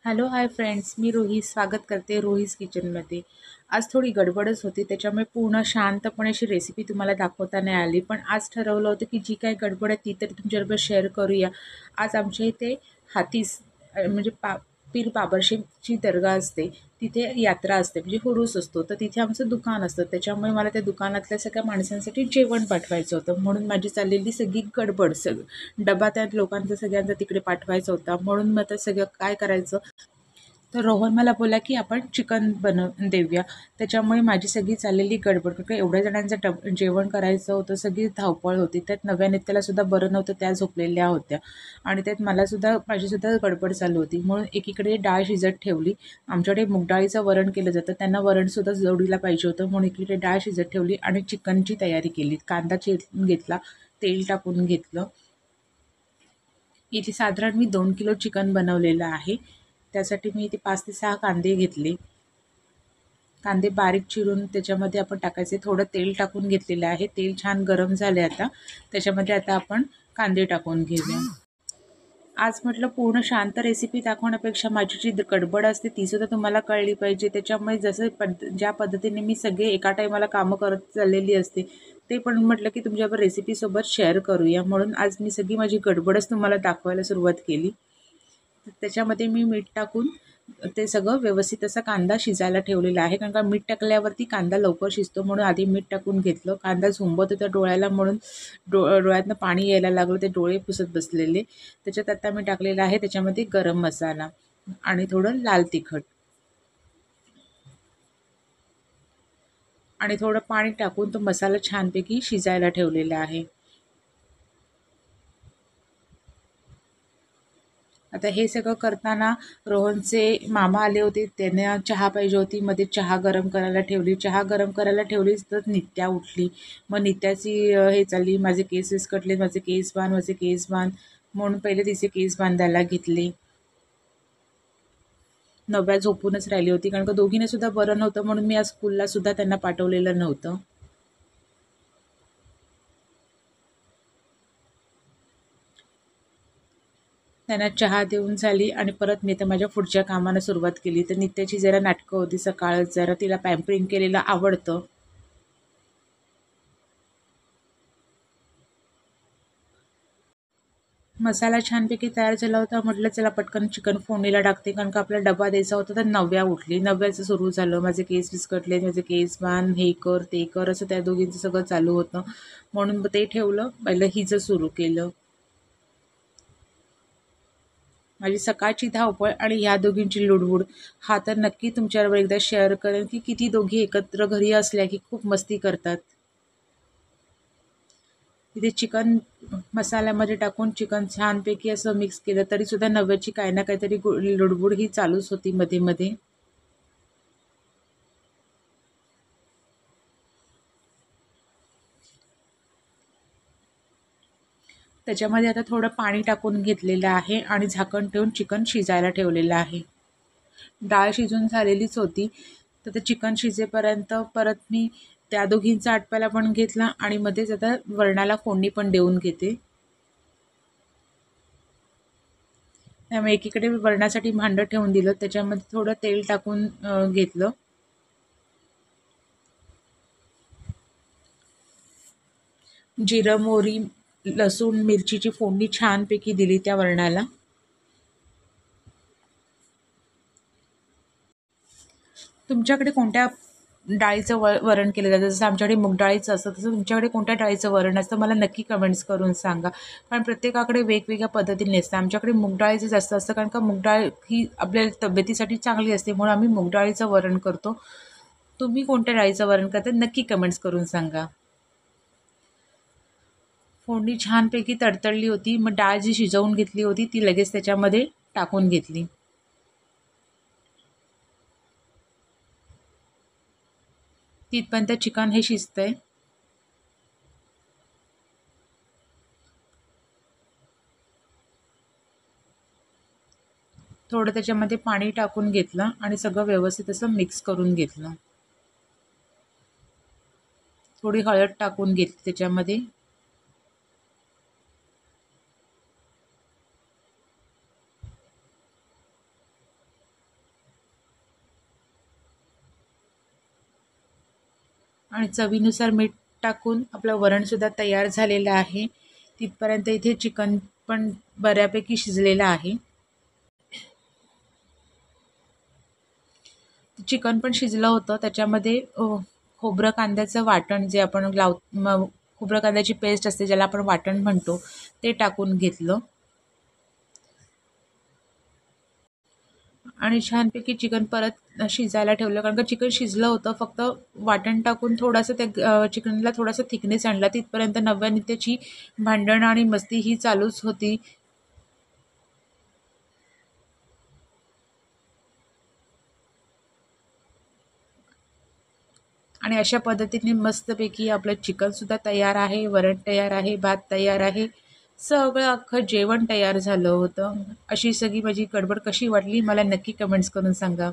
Hello hi friends, मी रोही स्वागत करते रोहीज किचनमध्ये. आज थोडी गडबडच होती, त्याच्यामुळे पूर्ण शांतपणे अशी रेसिपी तुम्हाला दाखवता नाही आली. पण आज ठरवलं होतं की जी काही गडबड आहे ती तरी तुमच्याबरोबर शेअर करूया. आज आमच्या इथे हातीस म्हणजे पीर बाबरशेखची दर्गा असते, तिथे यात्रा असते म्हणजे हुरूस असतो. तर तिथे आमचं दुकान असतं, त्याच्यामुळे मला त्या दुकानातल्या सगळ्या माणसांसाठी जेवण पाठवायचं होतं. म्हणून माझी चाललेली सगळी गडबड, डबा त्या लोकांचा सगळ्यांचा तिकडे पाठवायचा होता. म्हणून मग आता सगळं काय करायचं, तर रोहन मला बोला की आपण चिकन देऊया. त्याच्यामुळे माझी सगळी चाललेली गडबड, कारण एवढ्या जणांचं जेवण करायचं होतं, सगळी धावपळ होती. त्यात नव्या नेत्यालासुद्धा बरं नव्हतं, त्या झोपलेल्या होत्या आणि त्यात मलासुद्धा माझीसुद्धा गडबड चालू होती. म्हणून एकीकडे डाळ शिजत ठेवली. आमच्याकडे मूगडाळीचं वरण केलं जातं, त्यांना वरणसुद्धा जोडीला पाहिजे होतं, म्हणून एकीकडे डाळ शिजत ठेवली आणि चिकनची तयारी केली. कांदा चिरून घेतला, तेल टाकून घेतलं. इथे साधारण मी 2 किलो चिकन बनवलेलं आहे. त्यासाठी मी इथे 5 ते 6 कांदे घेतले. कांदे बारीक चिरून त्याच्यामध्ये आपण टाकायचे. थोडं तेल टाकून घेतलेलं आहे. तेल छान गरम झाले आता. त्याच्यामध्ये आता आपण कांदे टाकून घेऊया. आज म्हटलं पूर्ण शांत रेसिपी दाखवण्यापेक्षा माझी जी गडबड असते तीसुद्धा तुम्हाला कळली पाहिजे. त्याच्यामुळे ज्या पद्धतीने मी सगळे एका टाईमाला कामं करत चाललेली असते, ते पण म्हटलं की तुमच्याबरोबर रेसिपीसोबत शेअर करूया. म्हणून आज मी सगळी माझी गडबडच तुम्हाला दाखवायला सुरुवात केली. त्याच्यामध्ये मी मीठ टाकून ते सगळं व्यवस्थित असा कांदा शिजायला ठेवलेला आहे, कारण का मीठ टाकल्यावरती कांदा लवकर शिजतो, म्हणून आधी मीठ टाकून घेतलं. कांदा झुंबत होता डोळ्याला, म्हणून डोळ्यातनं पाणी यायला लागलं, ते डोळे पुसत बसलेले. त्याच्यात आता मी टाकलेला आहे त्याच्यामध्ये गरम मसाला आणि थोडं लाल तिखट आणि थोडं पाणी टाकून तो मसाला छानपैकी शिजायला ठेवलेला आहे. आता हे सगळं करताना रोहनचे मामा आले होते, त्यांना चहा पाहिजे होती. मध्ये चहा गरम करायला ठेवली. चहा गरम करायला ठेवली तर नित्या उठली. मग नित्याची हे चालली, माझे केस विस्कटले, माझे केस बांध, माझे केस बांध. म्हणून पहिले तिचे केस बांधायला घेतले. नव्या झोपूनच राहिली होती, कारण का दोघींना सुद्धा बरं नव्हतं, म्हणून मी आज स्कूलला सुद्धा त्यांना पाठवलेलं नव्हतं. त्यांना चहा देऊन झाली आणि परत मी तर माझ्या पुढच्या कामाला सुरुवात केली. तर नित्याची जरा नाटकं होती, सकाळच जरा तिला पॅम्परिंग केलेलं आवडतं. मसाला छानपैकी तयार झाला होता. म्हटलं चला पटकन चिकन फोडणीला टाकते, कारण का आपला डबा द्यायचा होता. तर नव्या उठली, नव्याचं सुरू झालं, माझे केस विस्कटले, माझे केस बांध, हे कर ते कर, असं त्या दोघींचं सगळं चालू होतं. म्हणून ते ठेवलं, पहिलं हिचं सुरू केलं. माझी सकाळची धावपळ आणि ह्या दोघींची लुडबुड हा तर नक्की तुमच्याबरोबर एकदा शेअर करेन की किती दोघी एकत्र घरी असल्या की खूप मस्ती करतात. तिथे चिकन मसाल्यामध्ये टाकून चिकन छानपैकी असं मिक्स केलं, तरीसुद्धा नव्याची काही ना काहीतरी लुडबुड ही चालूच होती मध्ये मध्ये. त्याच्यामध्ये आता थोडं पाणी टाकून घेतलेलं आहे आणि झाकण ठेवून चिकन शिजायला ठेवलेलं आहे. डाळ शिजून झालेलीच होती. तर ते चिकन शिजेपर्यंत परत मी त्या दोघींचा आटपायला पण घेतला आणि मध्येच आता वरणाला फोडणी पण देऊन घेते. त्यामुळे एकीकडे वरणासाठी भांडं ठेवून दिलं, त्याच्यामध्ये थोडं तेल टाकून घेतलं. जिरं, मोहरी, लसूण, मिरचीची फोडणी छानपैकी दिली त्या वरणाला. तुमच्याकडे कोणत्या डाळीचं वरण केलं जातं? जसं आमच्याकडे मूग डाळीचं असतं, तसं तुमच्याकडे कोणत्या डाळीचं वरण असतं मला नक्की कमेंट्स करून सांगा. कारण प्रत्येकाकडे वेगवेगळ्या पद्धतीने असतं. आमच्याकडे मूग डाळीचं जास्त असतं, कारण का मूग डाळ ही आपल्या तब्येतीसाठी चांगली असते, म्हणून आम्ही मूग डाळीचं वरण करतो. तुम्ही कोणत्या डाळीचं वरण करता नक्की कमेंट्स करून सांगा. फोडणी छानपैकी तडतडली होती. मग डाळ जी शिजवून घेतली होती ती लगेच त्याच्यामध्ये टाकून घेतली. तिथपर्यंत चिकन हे शिजतंय. थोडं त्याच्यामध्ये पाणी टाकून घेतलं आणि सगळं व्यवस्थित असं मिक्स करून घेतलं. थोडी हळद टाकून घेतली त्याच्यामध्ये. आणि चवीनुसार मीठ टाकून आपलं वरणसुद्धा तयार झालेलं आहे. तिथपर्यंत इथे चिकन पण बऱ्यापैकी शिजलेलं आहे. चिकन पण शिजलं होतं. त्याच्यामध्ये खोबरं कांद्याचं वाटण जे आपण खोबरं कांद्याची पेस्ट असते ज्याला आपण वाटण म्हणतो ते टाकून घेतलं आणि छानपैकी चिकन परत शिजायला ठेवलं. कारण का चिकन शिजलं होतं, फक्त वाटण टाकून थोडंसं त्या चिकनला थोडासा थिकनेस आणला. तिथपर्यंत नव्याने त्याची भांडणं आणि मस्ती ही चालूच होती. आणि अशा पद्धतीने मस्तपैकी आपलं चिकनसुद्धा तयार आहे, वरण तयार आहे, भात तयार आहे. सगळं अख्खं जेवण तयार झालं होतं. अशी सगळी माझी गडबड कशी वाटली मला नक्की कमेंट्स करून सांगा.